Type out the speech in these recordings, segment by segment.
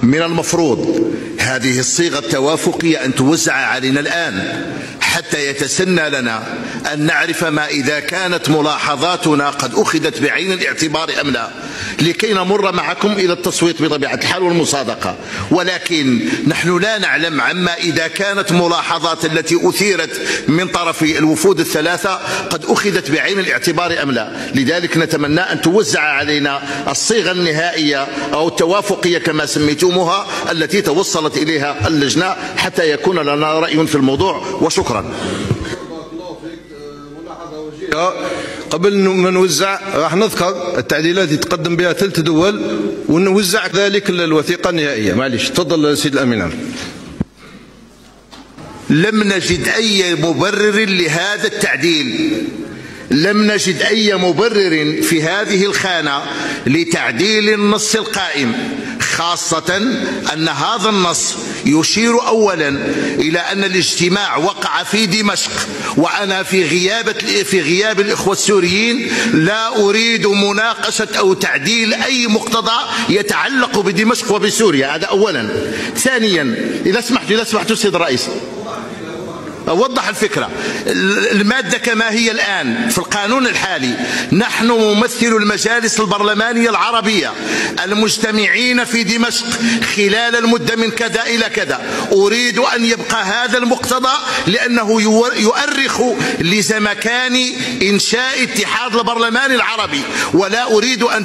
من المفروض هذه الصيغة التوافقية أن توزع علينا الآن حتى يتسنى لنا أن نعرف ما إذا كانت ملاحظاتنا قد أخذت بعين الاعتبار أم لا، لكي نمر معكم إلى التصويت بطبيعة الحال والمصادقة. ولكن نحن لا نعلم عما إذا كانت ملاحظات التي أثيرت من طرف الوفود الثلاثة قد أخذت بعين الاعتبار أم لا. لذلك نتمنى أن توزع علينا الصيغة النهائية أو التوافقية كما سميتموها التي توصلت إليها اللجنة حتى يكون لنا رأي في الموضوع. وشكرا. قبل ما نوزع راح نذكر التعديلات اللي تقدم بها 3 دول ونوزع ذلك الوثيقة النهائية. معليش تفضل سيد الأمين. لم نجد أي مبرر لهذا التعديل، لم نجد أي مبرر في هذه الخانة لتعديل النص القائم، خاصة أن هذا النص يشير أولا إلى أن الاجتماع وقع في دمشق، وأنا في غياب الإخوة السوريين لا أريد مناقشة أو تعديل أي مقتضى يتعلق بدمشق وبسوريا. هذا أولا. ثانيا إذا سمحت سيد الرئيس أوضح الفكرة. المادة كما هي الآن في القانون الحالي، نحن ممثل المجالس البرلمانية العربية المجتمعين في دمشق خلال المدة من كذا إلى كذا. أريد أن يبقى هذا المقتضى لأنه يؤرخ لزمكان إنشاء اتحاد البرلمان العربي، ولا أريد أن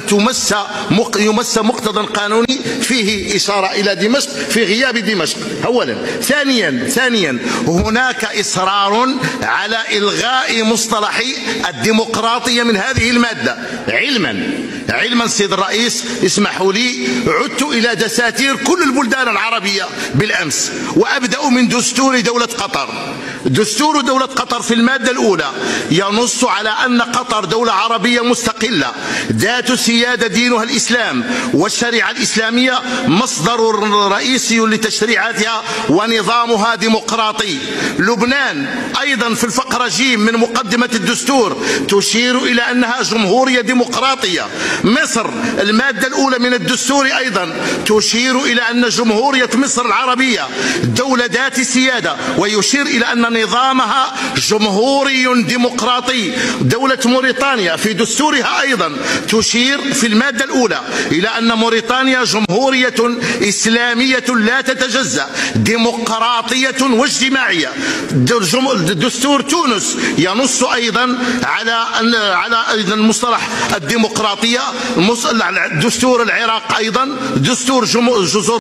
يمس مقتضى قانوني فيه إشارة إلى دمشق في غياب دمشق أولا. ثانيا هناك إصرار على إلغاء مصطلح الديمقراطية من هذه المادة. علما سيد الرئيس اسمحوا لي، عدت إلى دساتير كل البلدان العربية بالأمس، وأبدأ من دستور دولة قطر. دستور دولة قطر في المادة الأولى ينص على أن قطر دولة عربية مستقلة ذات سيادة دينها الإسلام، والشريعة الإسلامية مصدر رئيسي لتشريعاتها ونظامها ديمقراطي. لبنان أيضا في الفقرة ج من مقدمة الدستور تشير إلى أنها جمهورية ديمقراطية. مصر المادة الأولى من الدستور أيضا تشير إلى أن جمهورية مصر العربية دولة ذات سيادة، ويشير إلى أن نظامها جمهوري ديمقراطي. دولة موريتانيا في دستورها أيضا تشير في المادة الأولى إلى أن موريتانيا جمهورية إسلامية لا تتجزأ ديمقراطية واجتماعية. دستور تونس ينص أيضا على أيضا مصطلح الديمقراطية. دستور العراق أيضا، دستور جزر